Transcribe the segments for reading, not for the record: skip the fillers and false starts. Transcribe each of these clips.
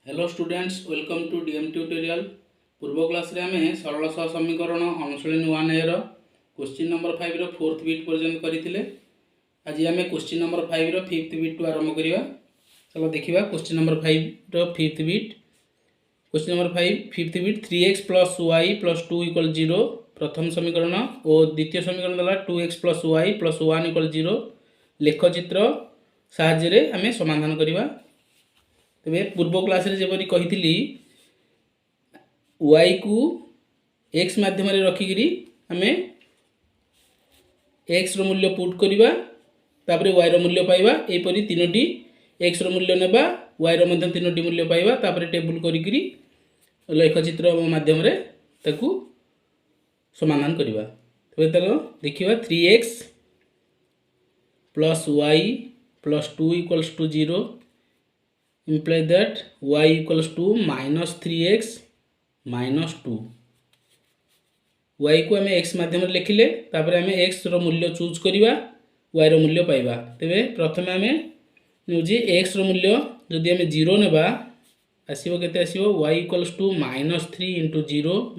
Hello students, welcome to DM tutorial. पूर्व class रे आमे सरल सह समीकरण अनुशीलन 1A रो क्वेश्चन नंबर 5 रो फोर्थ बीट पर्यंत करथिले। आज आमे क्वेश्चन नंबर 5 रो फिफ्थ बीट टू आरंभ करिवा। चलो देखिबा क्वेश्चन नंबर 5 रो fifth bit. Question number 5 fifth bit 3x + y + 2 = 0 प्रथम समीकरण और द्वितीय समीकरण दला 2x + y + 1 = 0 लेखचित्र साहाय्य रे आमे समाधान करिवा। तेरे पूर्व क्लास रे जेपरी कही y को x माध्यम रखिकी आम x मूल्य पुट करवा तापर y मूल्य पाइबा। एपरी तीनोटी x मूल्य नेबा y तीनोटी मूल्य पाइबा तापर टेबुल करी लेखचित्र माध्यम ताकू समाधान करवा। तो देखिए 3x + y + 2 = 0 imply that y equals to -3x - 2। y को आम x माध्यम लिखिले तापर आम x रो मूल्य चूज करिवा y रो मूल्य पाइबा। तेबे प्रथमे आम नुजी x रो मूल्य जदि आम 0 नेबा आसीबो केते आसीबो y equals to -3 * 0 -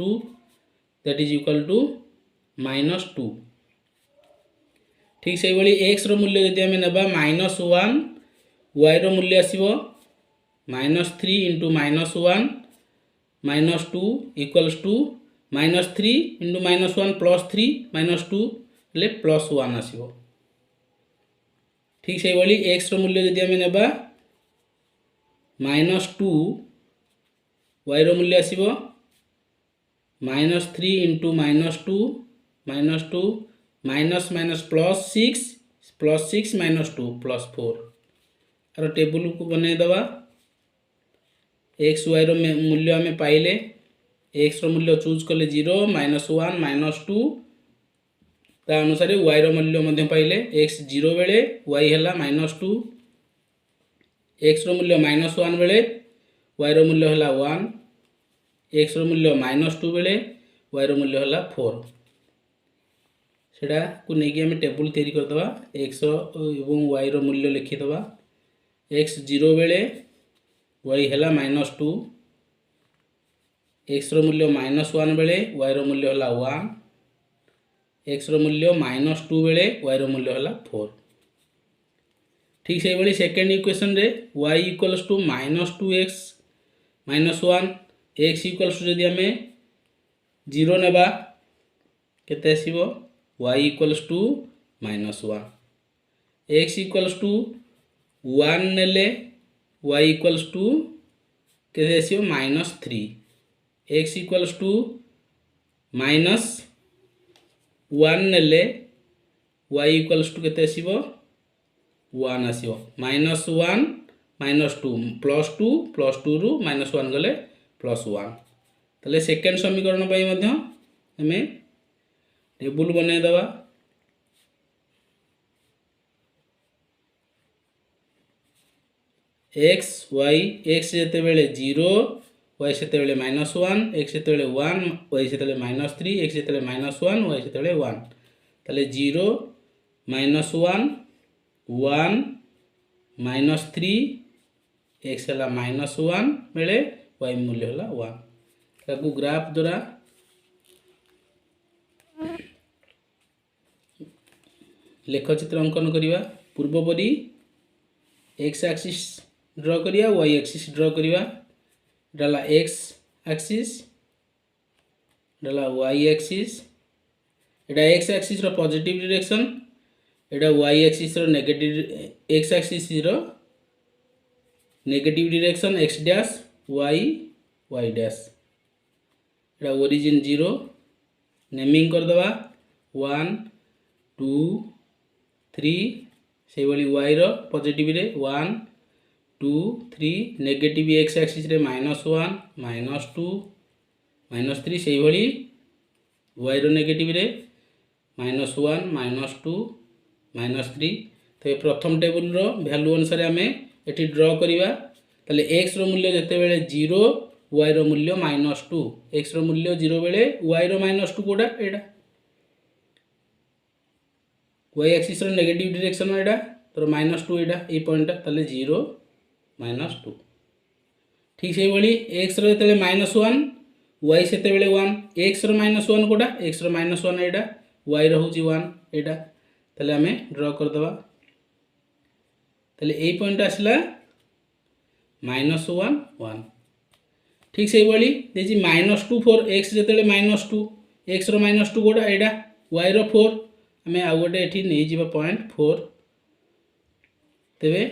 2 that is equal to -2। ठीक से बळी x रो मूल्य जदि आम नेबा -1 y रो मूल्य आसीबो -3 * -1 - 2 = -3 * -1 +3 - 2 ले +1 आसीबो। ठीक से बळी x रो मूल्य जदि आम नेबा -2 y रो मूल्य आसीबो -3 * -2 -2 -6 +6 - 2 +4 आरो टेबुल को बने दवा। x y रो मूल्य आमे पाइले x रो मूल्य चूज कले 0 -1 -2 ता अनुसार y रो मूल्य मध्ये पाइले x 0 बेले y हला -2 x रो मूल्य -1 बेले y रो मूल्य हला 1 x रो मूल्य -2 बेले y रो मूल्य हला 4। सेडा को नेकी हम टेबुल तैयारी कर दवा। x एवं y रो मूल्य लिखि दवा। x 0 बेले y हला -2 x रो मूल्य -1 बेले y रो मूल्य हला 1 x रो मूल्य -2 बेले y रो मूल्य हला 4। ठीक से बड़ी सेकंड इक्वेशन रे y equals to -2x - 1 x equals to जदि हमें 0 नेबा केते आसीबो y equals to -1 x equals to 1 नेले y equals to केते आसीबो -3 x equals to -1 नेले y equals to केते आसीबो 1 आसीबो। -1 -2 +2 रु -1 गले +1। तले सेकंड समीकरण पई मध्ये हमें टेबुल बने दवा। x y x जेते बेले 0 y सेते बेले -1 x सेते बेले 1 y सेते बेले -3 x सेते बेले -1 y सेते बेले 1 तले 0 -1 1 -3 x हला -1 बेले y मूल्य हला 1 ताकू ग्राफ द्वारा लेखचित्र अंकन करिवा। पूर्व परी x एक्सिस ड्रा करिया y एक्सिस ड्रा करिवा। डाला x एक्सिस डाला y एक्सिस एडा x एक्सिस रो पॉजिटिव डायरेक्शन एडा y एक्सिस रो नेगेटिव x एक्सिस रो negative direction x dash y y dash एडा ओरिजिन 0 नेमिंग कर दवा 1 2 3 से वाली y रो पॉजिटिव रे 1 2 3 नेगेटिव x एक्सिस रे -1 -2 -3 से वाली y रो नेगेटिव रे -1 -2 -3। तो प्रथम टेबल रो वैल्यू अनुसार आमे एठी ड्रा करिवा। तले x रो मूल्य जते बेले 0 y रो मूल्य -2 x रो मूल्य 0 बेले y रो -2 कोडा एडा y एक्सिस रो नेगेटिव डायरेक्शन एडा तो -2 एडा ए पॉइंट तले 0 -2 ठीक से भाई एक्स रे -1 वाई से 1 x -1 Kota x -1 iota y रोच 1 एटा ताले आमे ड्रॉ कर दबा ताले ए पॉइंट आसला -1 1 ठीक से भाई देजी -2 4 एक्स जेते -2 एक्स -2 कोटा एटा वाई रो 4 आमे आ गोटे एठी नै जिबा पॉइंट 4 तेबे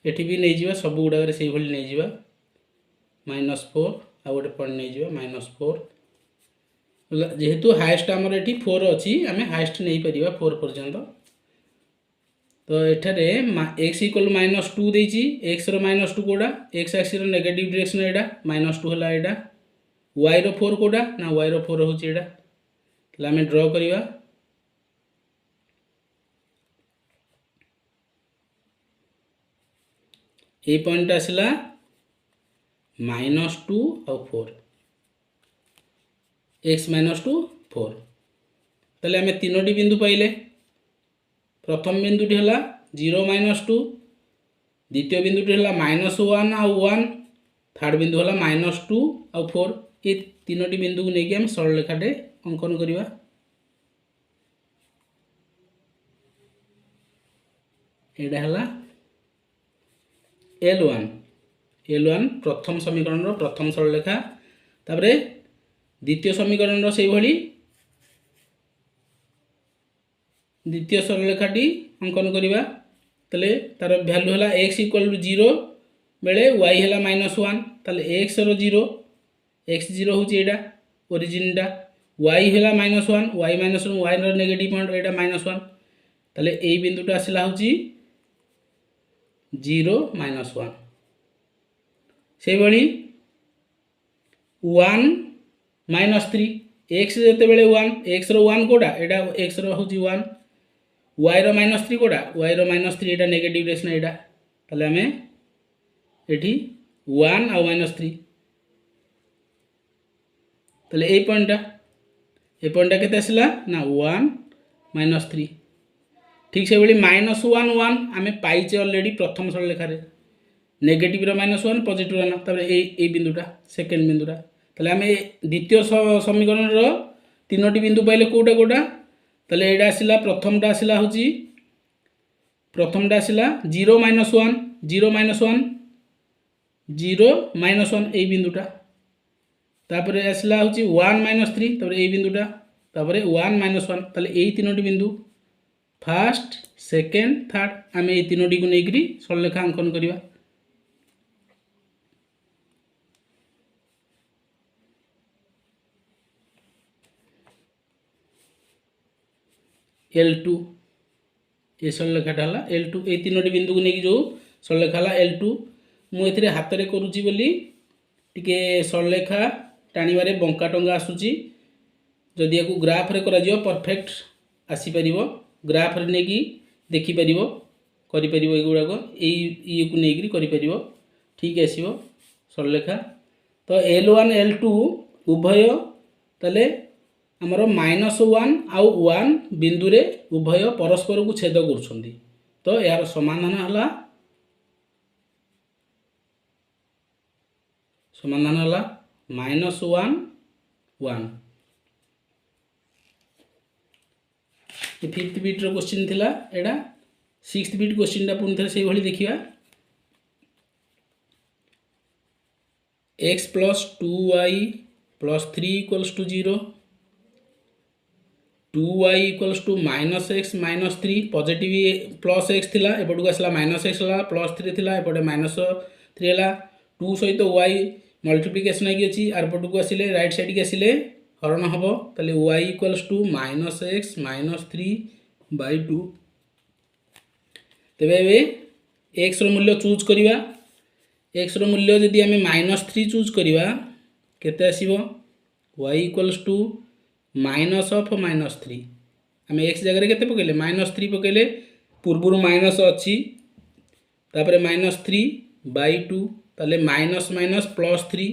एठी भी नै जिबा सब गुडा रे सेही भली नै जिबा -4 आ गोटे पॉइंट नै जिबा -4 जेहेतु हाईएस्ट आमर एठी 4 अछि आमे हाईएस्ट नै परिबा 4 पर्यंत तो एठारे x इक्वल -2 देछि x रो -2 कोडा x एक्सिस रो नेगेटिव डायरेक्शन एडा -2 हला एडा y रो 4 कोडा ना y रो 4 होछि एडा तला आमे ड्रॉ करिवा ए पॉइंट आसला -2 और 4 x -2 4 तले आमे तीनोटी बिंदु पाइले प्रथम बिंदुटी हला 0 -2 द्वितीय बिंदुटी हला -1 और 1 थर्ड बिंदु हला -2 और 4 ये तीनोटी बिंदु को लेके हम सरल रेखाटे अंकन करिवा एडा हला L1 प्रथम समीकरण रो प्रथम सरल रेखा तापरे द्वितीय समीकरण रो सेही भली द्वितीय सरल रेखाटी अंकन करिवा तले तार वैल्यू हला x इक्वल टू 0 बेले y हला -1 तले x रो 0 x 0 होची एडा ओरिजिन डा y हला -1 y -1 y रो नेगेटिव पॉइंट एडा -1 तले ए बिंदुटा आसला होची 0 -1 से भली 1 -3 x जेते बेले 1 x रो 1 कोडा एडा x रो होची 1 y रो -3 कोडा y रो -3 एडा नेगेटिव डायरेक्शन एडा तले हमें एठी 1 और -3 तले ए पॉइंट केते आसला ना 1 -3 ठीक से भली -1 1 आमे पाइचे ऑलरेडी प्रथम सरल रेखा रे नेगेटिव रो -1 पॉजिटिव रो तबे ए बिंदुटा सेकंड बिंदुटा तले आमे द्वितीय समीकरण रो तीनोटी बिंदु पाइले कोटा तले एडा आसला प्रथमटा आसला होची प्रथमटा आसला 0 -1 0 -1 0 -1 ए बिंदुटा तापरे आसला होची 1 -3 तापरे ए बिंदुटा तापरे 1 -1 तले ए तीनोटी बिंदु फर्स्ट सेकेंड थर्ड आमे ए तीनोटी को नेकरी सरल रेखा अंकन करिवा L2 ए सरल रेखाटा हला L2 ए तीनोटी बिंदु को नेकी जो सरल रेखा हला L2 मु एथिरे हाथ रे करूची बोली टिके सरल रेखा टाणीबारे बंका टंगा आसुची जदि याकू ग्राफ रे करा जियो परफेक्ट आसी परिबो ग्राफ रे नेकी देखि परिबो करि परिबो एगुडा को ए को नेकरी करि परिबो ठीक आसीबो सरल रेखा तो L1 L2 उभय तले हमर -1 आउ 1 बिंदु रे उभय परस्पर को छेद करछंदी तो यार समाधान हला -1 1 ये 5th बीट रो क्वेश्चन थिला एडा 6th बीट क्वेश्चन टा पुन थरे सेही भली देखिबा x + 2y + 3 = 0 2y = -x -3 positive plus x थिला एपटू आसला -x हला +3 थिला एपटे -3 हला 2 सहित y मल्टीप्लिकेशन आकी अछि आर पटू को आसिले राइट साइड के आसिले हरण हबो तले y = -x -3/2 तबे बे x रो मूल्य चूज करिवा x रो मूल्य जदि हमें -3 चूज करिवा केते आसीबो y = -3 आमे x जगह रे केते पकेले -3 पकेले पूर्वरु माइनस अछि तापरे -3/2 ताले माइनस माइनस +3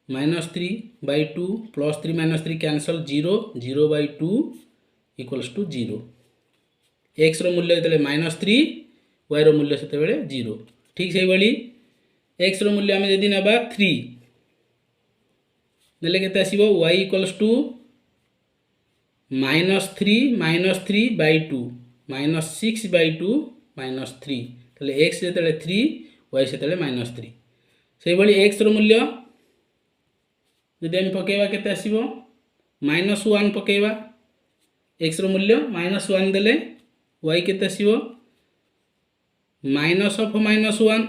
-3/2 +3 -3 कैंसल 0 0/2 = 0 x रो मूल्य तले -3 y रो मूल्य सेते बेले 0 ठीक से बली एक्स मूल्य आम जदि ना 3 नेले केते आसीबो y इक्वल्स टू -3 -3/2 -6/2 -3 एक्स जो 3 y से -3 से भली एक्स मूल्य जदि आम पकेबा केते आसीबो -1 पकेबा एक्स मूल्य -1 देले y केते आसीबो -1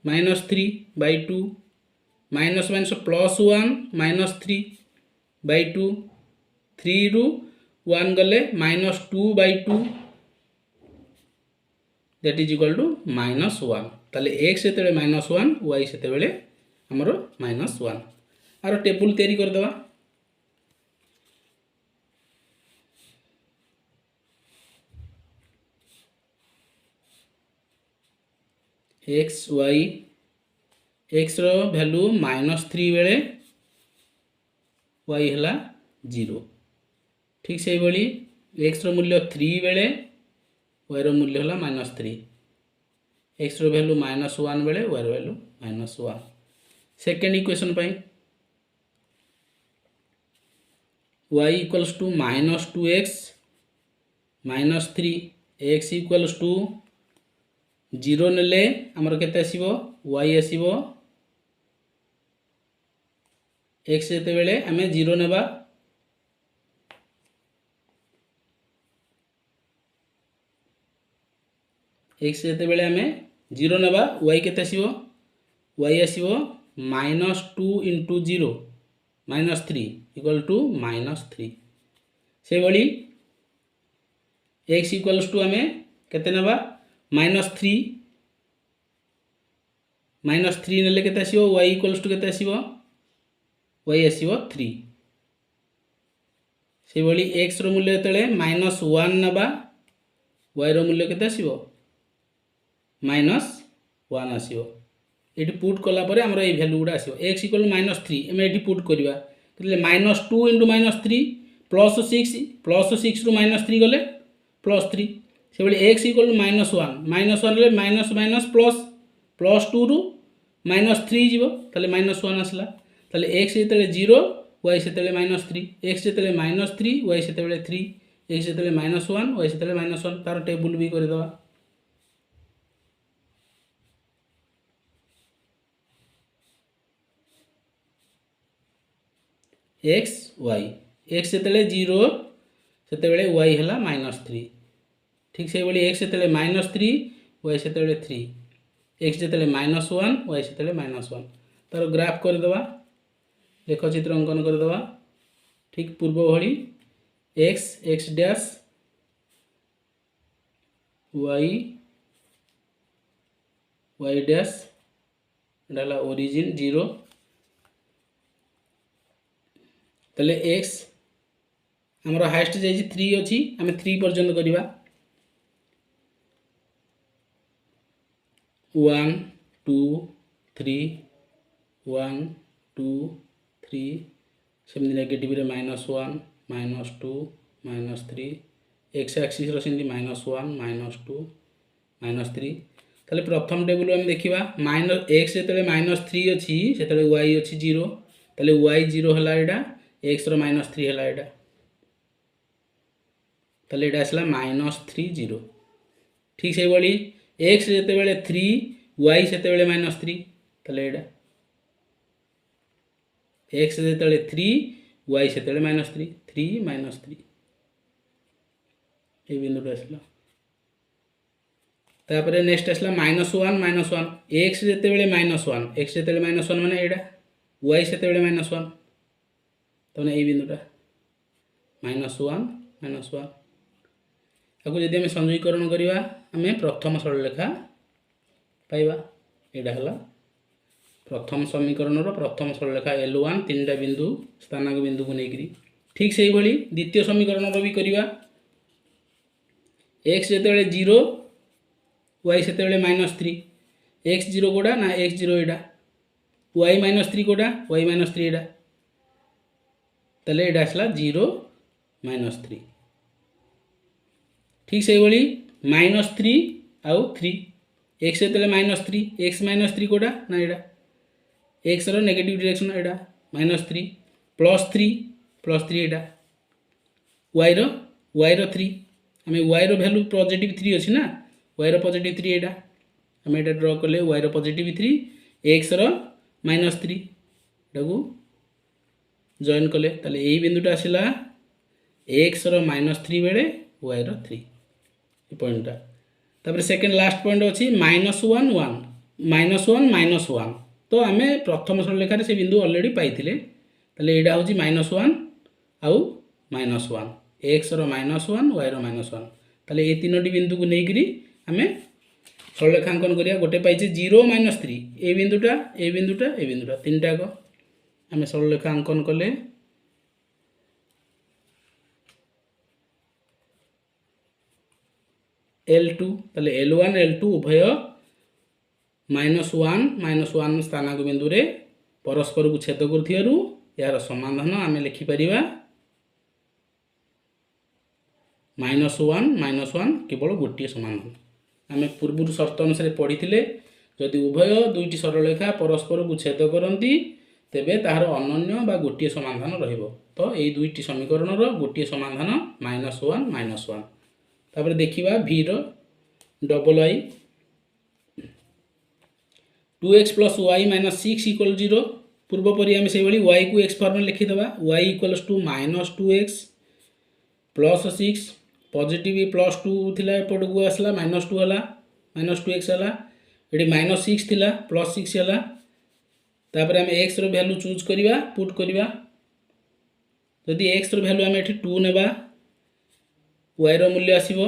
-3/2 माइनस माइनस +1 -3/2 3 रु 1 गले -2/2 दैट इज इक्वल टू -1 ताले x से -1 y से हमर -1 आरो टेबल तैयारी कर दवा x y x रो वैल्यू -3 बेले y हला 0 ठीक से भली x रो मूल्य 3 बेले y रो मूल्य हला -3 x रो वैल्यू -1 बेले y रो वैल्यू -1 सेकंड इक्वेशन पाई y equals to -2x -3 x equals to 0 नेले हमर केते आसीबो y आसीबो x जेते बेले हमें 0 नेबा x जेते बेले हमें 0 नेबा y केते आसीबो y आसीबो -2 * 0 -3 इक्वल टू -3 से भली x इक्वल्स टू हमें केते नेबा -3 नेले केते आसीबो y इक्वल्स टू केते आसीबो y आसीबो 3 से भली x रो मूल्य तले -1 नेबा y रो मूल्य केते आसीबो -1 आसीबो एटी पुट कला परे हमर ए वैल्यू गुडा आसीबो x इक्वल -3 एमे एटी पुट करबा तले -2 * -3 +6 रु -3 गले +3 से भली x इक्वल -1 ले माइनस माइनस प्लस +2 रु -3 जीवो तले -1 आसला तले x जेते 0 y सेते -3 x जेते -3 y सेते 3 x जेते -1 y सेते -1 तार टेबल भी कर दवा x y x जेते 0 सेते y हला -3 ठीक से भली x जेते -3 y सेते 3 x जेते -1 y सेते -1 तार ग्राफ कर दवा लेख चित्र अंकन कर दवा ठीक पूर्व भली x x dash y y dash डाला ओरिजिन 0 तले x हमर हाईएस्ट जाई 3 अछि हमें 3 पर्यंत करिवा 1 2 3 1 2 3 सेमि नेगेटिव रे -1 -2 -3 x एक्सिस रो सेमि -1 -2 -3 तले प्रथम टेबल हम देखिबा x जेतले -3 अछि सेतले y अछि 0 तले y 0 हला एडा x रो -3 हला एडा तले एडा असला -3 0 ठीक से बली x जेते बेले 3 y सेते बेले -3 तले एडा x जेते बेले 3 y सेते बेले -3 3 -3 ए बिंदु असला तापरे नेक्स्ट असला -1 -1 x जेते बेले -1 x जेते बेले -1 माने एडा y सेते बेले -1 तने ए बिंदुटा -1 -1 ताको जदि हम संयोगीकरण करिवा हमें प्रथम सरलरेखा पाइबा एडा हला प्रथम समीकरण रो प्रथम सरलरेखा L1 तीनटा बिंदु स्थानांक बिंदु को नेकरी ठीक सेही भली द्वितीय समीकरण रो भी करिवा x जेते बेले 0 y सेते बेले -3 x 0 कोडा ना x 0 एडा y -3 कोडा y -3 एडा तले एडा असला 0 -3 ठीक से भली -3 आउ 3 एक्स जो -3 एक्स -3 कोटा ना एटा एक्स रो नेगेटिव डायरेक्शन एटा -3 +3 एटा y रो 3 आम y रो वैल्यू पॉजिटिव 3 अच्छी ना y रो पॉजिटिव 3 एटा आम एटा ड्र कले y रो पॉजिटिव 3 एक्स रो -3 एटा को जॉइन कले ताले यही बिंदुटा आसला एक्स रो -3 बेले y रो 3 ये पॉइंटटा तापर सेकंड लास्ट पॉइंट अच्छी -1 1 -1 तो आम प्रथम सरलरेखार से बिंदु ऑलरेडी पाइले ताले एटा हूँ -1 आउ -1 एक्स रो -1 y रो -1 ताले ये तीनोटी बिंदु को लेकरी आम सरलरेखांकन करिया गोटे पाइचे 0 -3 ए बिंदुटा तीनटा को आम सरलरेखांकन कले L2 ताले L1 L2 उभय -1 स्थानक बिंदु रे परस्पर को छेद करथियारु यार समाधान आम लिखि परिबा -1 केवल गोटे समाधान आम पूर्व शर्त अनुसार पढ़ी जदि उभय दुईटी सरलरेखा परस्पर को छेद करती तेबे ताहार अनन्य बा गोटे समाधान रहिबो तो यही दुईटी समीकरण रो गोटे समाधान -1 तापर देखिबा v रो डबल y 2x + y - 6 = 0 पूर्व परि आम से y को x फॉर्म में लिखि दबा y = -2x + 6 पॉजिटिव +2 थिला एपट को आसला -2 हला -2x हला एडी -6 थिला +6 हला तापर आम x रो वैल्यू चूज करिवा पुट करिवा जदि x रो वैल्यू आम एठी 2 नेबा y रो मूल्य आसीबो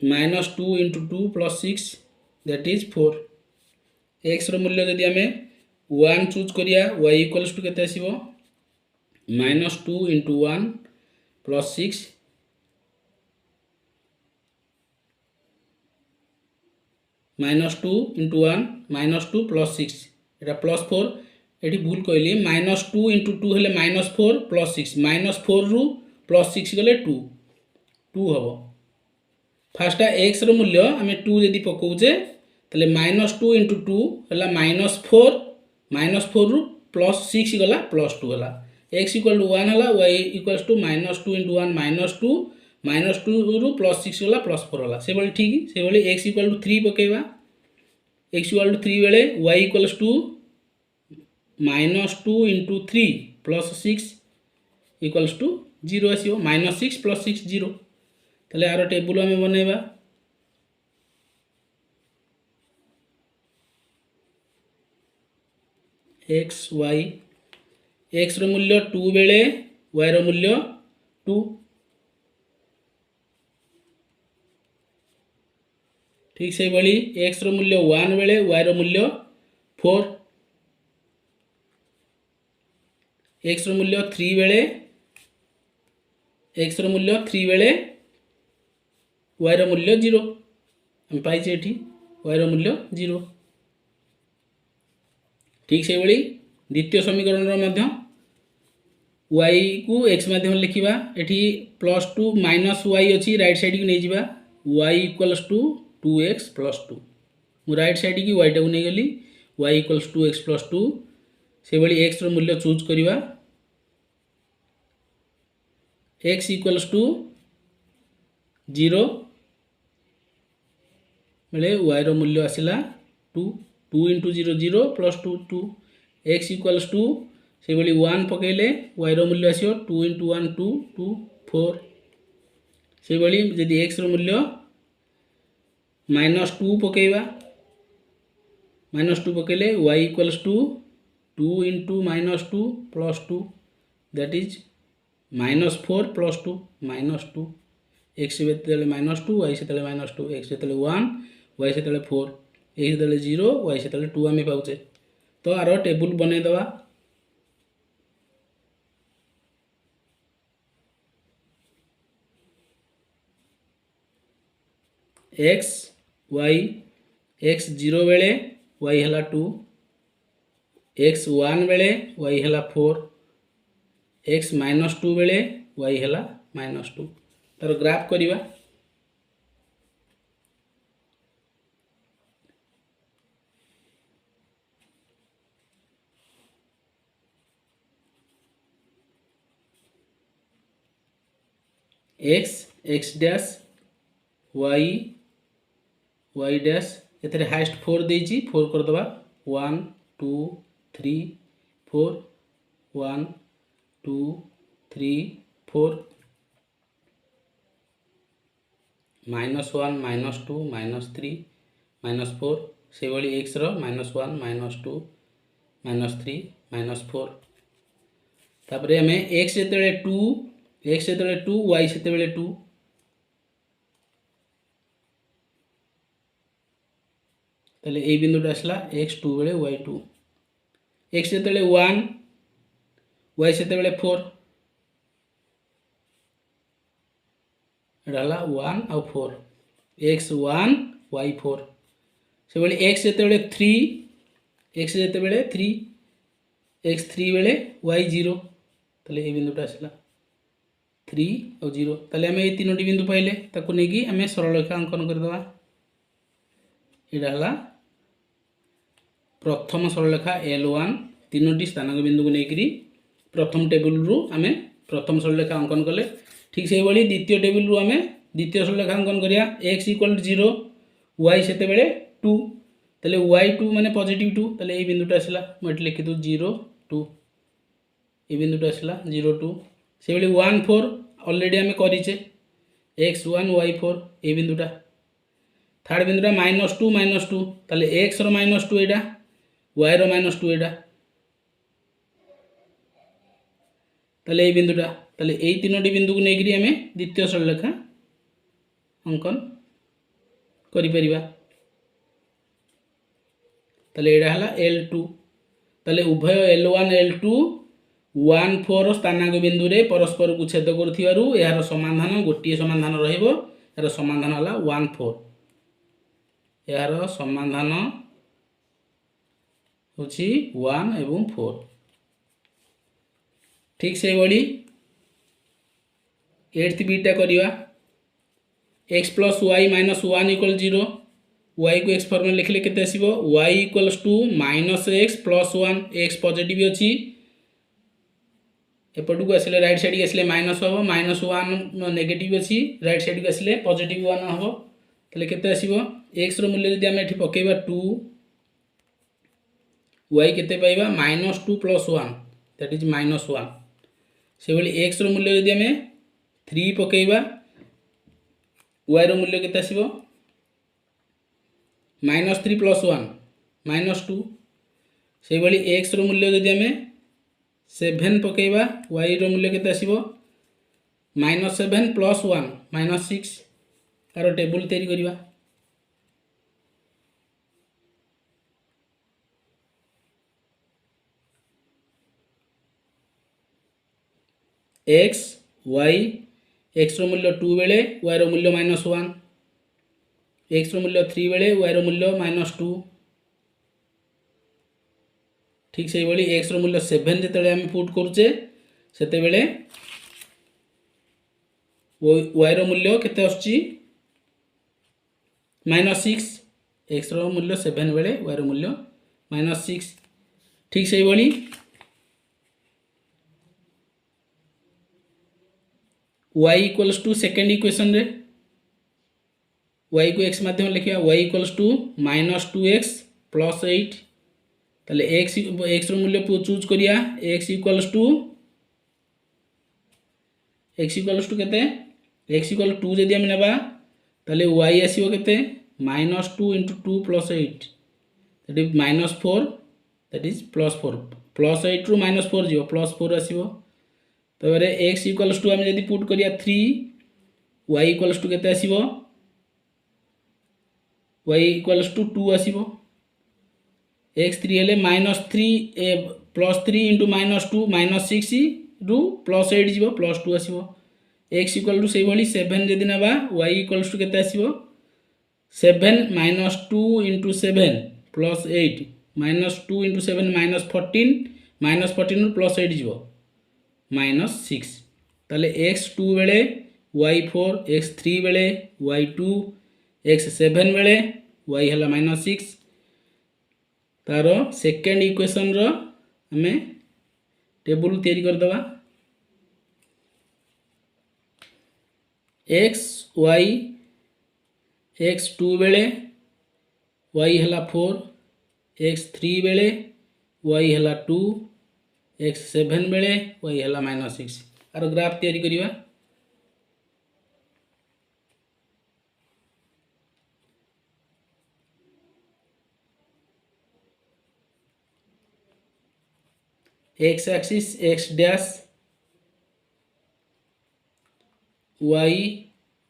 -2 × 2 + 6 दैट इज 4 x रो मूल्य जदि आम 1 चूज करिया y = केते आसीबो -2 × 1 + 6 -2 × 1 -2 + 6 एटा +4 एठी भूल कहली -2 × 2 हेले -4 + 6 -4 रु +6 गले 2 हबो फास्ट x रो मूल्य आम 2 यदि पकाउचे तले -2 × 2 हला -4 रु +6 गला +2 हला x = 1 हला y = -2 × 1 -2 रु +6 गला +4 हला से बळी ठीक से बळी x = 3 पकेबा x = 3 बेले y = -2 × 3 + 6 = 0 आसीबो -6 + 6 0 तले आरो टेबल आमे बनेबा x y x रो मूल्य 2 बेले y रो मूल्य 2 ठीक से बळी x रो मूल्य 1 बेले y रो मूल्य 4 x रो मूल्य 3 बेले x रो मूल्य 3 बेले y रो मूल्य 0 हम पाइछे एठी y रो मूल्य 0 ठीक से बळी द्वितीय समीकरण रो मध्य y को x माध्यम लिखिबा एठी +2 - y अछि राइट साइड की नै जिबा y = 2x + 2 मु राइट साइड की y टा को नै गेली y = 2x + 2 से बळी x रो मूल्य चूज करिबा x = 0 बेले y रो मूल्य आसिला 2 2 × 0 0 + 2 2 x = 2 से बळी 1 पकेले y रो मूल्य आसियो 2 × 1 2 2 4 से बळी यदि x रो मूल्य -2 पकेबा -2 पकेले y = 2 × -2 + 2 that is -4 + 2 -2 x बेतले -2 y सेतले -2 x बेतले 1 y सेतले 4 x बेतले 0 y सेतले 2 आमे पाउचे तो आरो टेबल बने दवा x y x 0 बेले y हला 2 x 1 बेले y हला 4 x -2 बेले y हला -2 तार ग्राफ करिबा X X dash Y Y dash एथरे हाइस्ट 4 देइछि 4 कर दबा 1 2 3 4 1 2 3 4 -1 -2 -3 -4 से भली एक्स रो -1 -2 -3 -4 तापरे हमें एक्स जेतेबेले 2 एक्स जेतेबेले 2 वाई सेतेबेले 2 ताले ए बिंदुटा आसला एक्स 2 बेले वाई 2 एक्स जेतेबेले 1 वाई सेतेबेले 4 एडाला 1 आउ 4 एक्स 1 वाई 4 से भली एक्स जेतेबेले 3 एक्स जेतेबेले 3 एक्स 3 बेले वाई 0 ताले ए बिंदुटा आसला 3 और 0 ताले हमें ये तीनोटी बिंदु पाइले ताकू नेकी हमें सरल रेखा अंकन कर दवा एडा हला प्रथम सरल रेखा L1 तीनोटी स्थानांक बिंदु को नेकरी प्रथम टेबल रु हमें प्रथम सरल रेखा अंकन कले ठीक से भली द्वितीय टेबल रु हमें द्वितीय सरल रेखा अंकन करिया x = 0 y सेते बेले 2 ताले y2 माने पॉजिटिव 2 ताले ए बिंदुटा आसला म एट लिखि दु 0 2 ए बिंदुटा आसला 0 2 से भली 1 4 ऑलरेडी हमें करिचे x1 y4 ए बिंदुटा थर्ड बिंदुटा -2 ताले x रो -2 एडा y रो -2 एडा ताले ए बिंदुटा ताले ए तीनोटी बिंदु को नेकरी हमें द्वितीय सरल रेखा अंकन करि परिबा ताले एडा हला L2 ताले उभय L1 L2 1 4 स्थानांक बिंदु रे परस्पर को छेद करथिबारु यार समाधान गोटिए समाधान रहइबो यार समाधान हला 1 4 यार समाधान होछि 1 एवं 4 ठीक से बड़ी 8th beta करिवा x + y - 1 = 0 y को x फॉर्म में लिखले केते आसीबो y = -x + 1 x पॉजिटिव अछि एपटू को आसिले राइट साइड के आसिले माइनस हो -1 नेगेटिव अछि राइट साइड के आसिले पॉजिटिव 1 हो तले केते आसीबो x रो मूल्य यदि हम एठी पकेबा 2 y केते पाइबा -2 + 1 दैट इज -1 से भली x रो मूल्य यदि हम 3 पकेबा y रो मूल्य केते आसीबो -3 + 1 -2 से भली x रो मूल्य यदि हम 7 पकेबा y रो मूल्य केते आसीबो -7 + 1 -6 तारो टेबल तैयारी करिवा x y x रो मूल्य 2 बेले y रो मूल्य -1 x रो मूल्य 3 बेले y रो मूल्य -2 ठीक से भली x रो मूल्य 7 जेतेले हम पुट करूचे सेते बेले y रो मूल्य केते आछी -6 x रो मूल्य 7 बेले y रो मूल्य -6 ठीक से भली y = सेकंड इक्वेशन रे y को x माध्यम लिखिया y = -2x + 8 ताले x रो मूल्य चूज करिया x = केते x = 2 जदि हम नेबा ताले y आसीबो केते -2 * 2 + 8 दैट इज -4 दैट इज +4 +8 रु -4 जिवो +4 आसीबो तबरे x = हम जदि पुट करिया 3 y = केते आसीबो y = 2 आसीबो x3 हेले -3 +3 * -2 -6 रु +8 जिवो +2 आसीबो x = से भली 7 जदि नेबा y = केते आसीबो 7 - 2 * 7 + 8 -2 * 7 -14 -14 रु +8 जिवो -6 ताले x2 बेले y4 x3 बेले y2 x7 बेले y हला -6 तारो सेकंड इक्वेशन रो हमें टेबल तैयारी कर दवा एक्स वाई एक्स 2 बेले वाई है 4, एक्स 3 बेले वाई है 2, एक्स 7 बेले वाई है -6। आर ग्राफ तैयारी करिवा। X axis X dash Y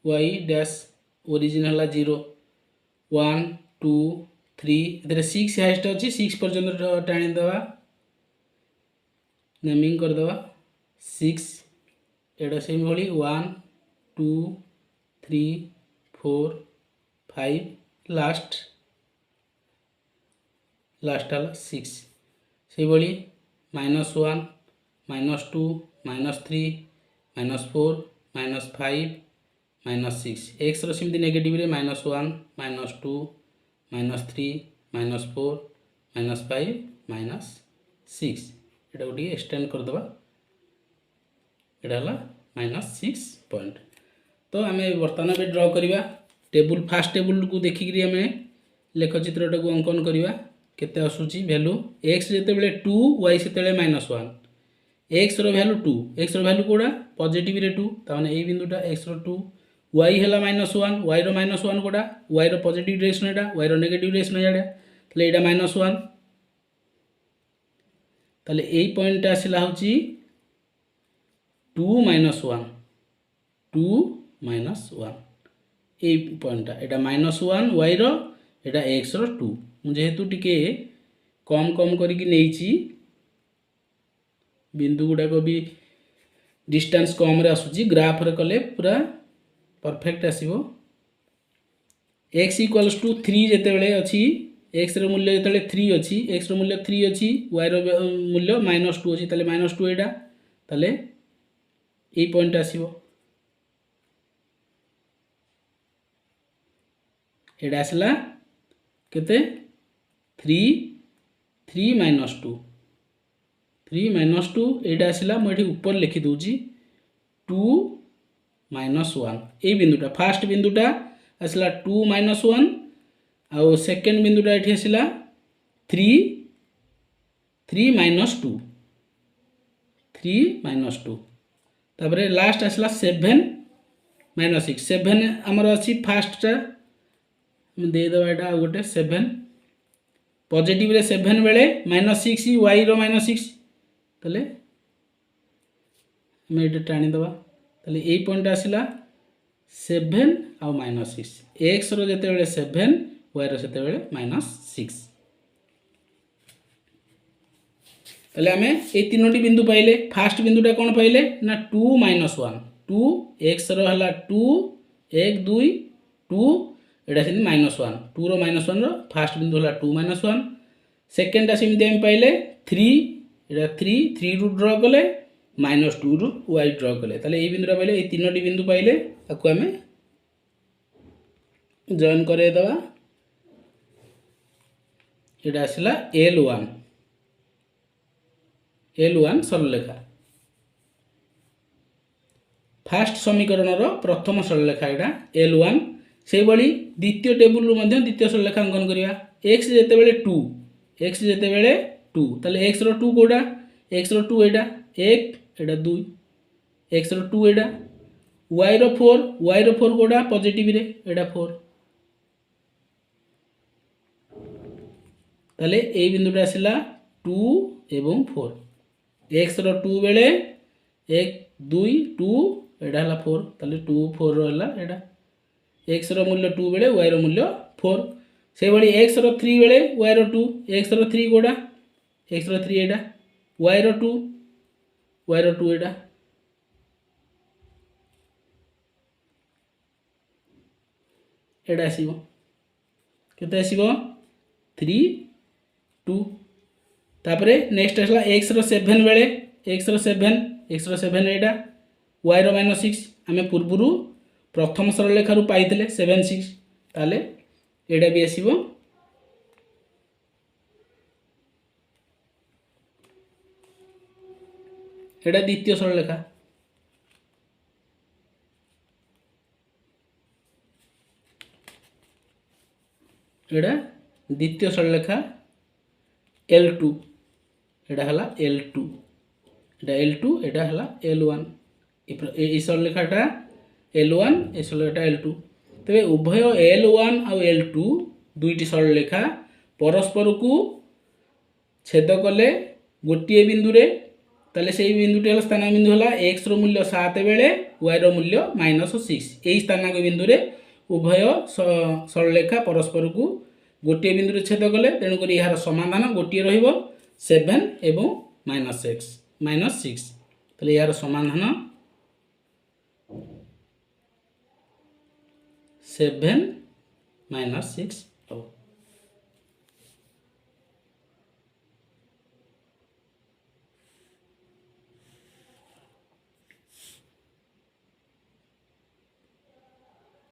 Y dash origin है 0 1 2 3 इधर 6 हाइस्ट अच्छी 6 पर्यंत टाणीदेवा नेमिंग करदेवा 6 एटा से भाई 1 2 3 4 5 लास्ट लास्ट है 6 से भाई -1 -2 -3 -4 -5 -6 एक्स रमी नेगेटिव रे -1 -2 -3 -4 -5 -6 एटा गोटे एक्सटेंड करदे एटा -6 पॉइंट। तो आम बर्तमान भी ड्र करवा टेबुल फास्ट टेबुल को देखिक आम लेखचित्रटा को अंकन करवा केते आसूची वैल्यू एक्स जिते बड़े 2 वाई से -1 एक्स रैल्यू 2 एक्स रैल्यू कौड़ा पॉजिटिव रे 2 ताने ए बिंदुटा एक्स 2 वाई है -1 वाई -1 कौड़ा Y positive direction iota y negative direction एटा ताले एटा -1 ताले ए पॉइंट आसिला होची 2 -1 2 -1 ए पॉइंटटा एटा -1 वाई एटा एक्स 2 जेहेतु टिके कम कम करिकी नेइची बिंदु गुड़ाक भी डिस्टेंस कम रे आसुची ग्राफ रे कले पूरा परफेक्ट आसीबो। x इक्वल्स टू 3 जेते बेले अछि x रे मूल्य जेते बेले 3 अछि x रे मूल्य 3 अछि y रे मूल्य -2 अछि ताले -2 एटा ताले ए पॉइंट आसीबो एटा आसला केते 3 3 -2 3 -2 एटा आसला मुझे ऊपर लिखि दूची 2 -1 ए बिंदुटा फास्ट बिंदुटा आसला 2 -1 आउ सेकेंड बिंदुटा एठी आसला 3 3 -2 3 -2 तापरे लास्ट आसला 7 -6 7 आमर अच्छी फास्टा दे दवा एटा गोटे 7 पॉजिटिव रे 7 बेले -6 वाई रो -6 ताले हमें ये टाणी दवा ताले ए पॉइंट आसला 7 आउ -6 एक्स रो जेते बेले 7 वाई रो सेते बेले -6 ताले हमें ए तीनोटी बिंदु पाइले फास्ट बिंदुटा कौन पाइले ना 2 -1 2 एक्स रो हला 2 1 2 2 एटा से -1 2 रो -1 रो फास्ट बिंदु हला 2 -1 सेकेंड सेमती हम पाइले 3 एटा 3 3 रु ड्र कले -2 रु y ड्र कले ताले ए बिंदुटा पाइले ए तीनोटी बिंदु पाइले ताकू हमें जॉइन करे दवा एटा आसला L1 सरलरेखा फास्ट समीकरण रो प्रथम सरलरेखा एटा L1 से बड़ी द्वितीय टेबुल रु मध्य द्वितीय सरलरेखा अंकन करिया x जेते बेले 2 x जेते बेले 2 ताले x रो 2 कोडा x रो 2 एटा 1 एटा 2 x रो 2 एटा y रो 4 कोडा पॉजिटिव रे एटा 4 ताले ए बिंदुटा आसला 2 एवं 4 x रो 2 बेले 1 2 2 एटा हला 4 ताले 2 4 रो हला एटा x रो मूल्य 2 बेले y रो मूल्य 4 से बड़ी x रो 3 बेले y रो 2 x रो 3 कोडा x रो 3 एटा y रो 2 एटा एटा आसीबो केते आसीबो 3 2 तापरे नेक्स्ट आसला x रो 7 बेले x रो 7 एटा y रो -6 आमे पूर्वरु प्रथम सरलरेखा रु पाइथिले 7 6 ताले एटा भी आसीबो एटा द्वितीय सरलरेखा एटा द्वितीय सरलरेखा L2 एटा हला L2 एटा L2 एटा हला L1 ए सरलरेखाटा L1 ए सरलरेखाटा L2 तबे उभय L1 आ L2 दुईटी सरलरेखा परस्पर को छेद कले गोटे बिंदु रे ताले से बिंदुटी हला स्थानांक बिंदु हला x रो मूल्य 7 बेले y रो मूल्य -6 एही स्थानांक बिंदु रे उभय सरलरेखा परस्पर को गोटे बिंदु रे छेद कले तेणु करी यार समाधान गोटे रहिबो 7 एवं -6 ताले यार समाधान 7 - 6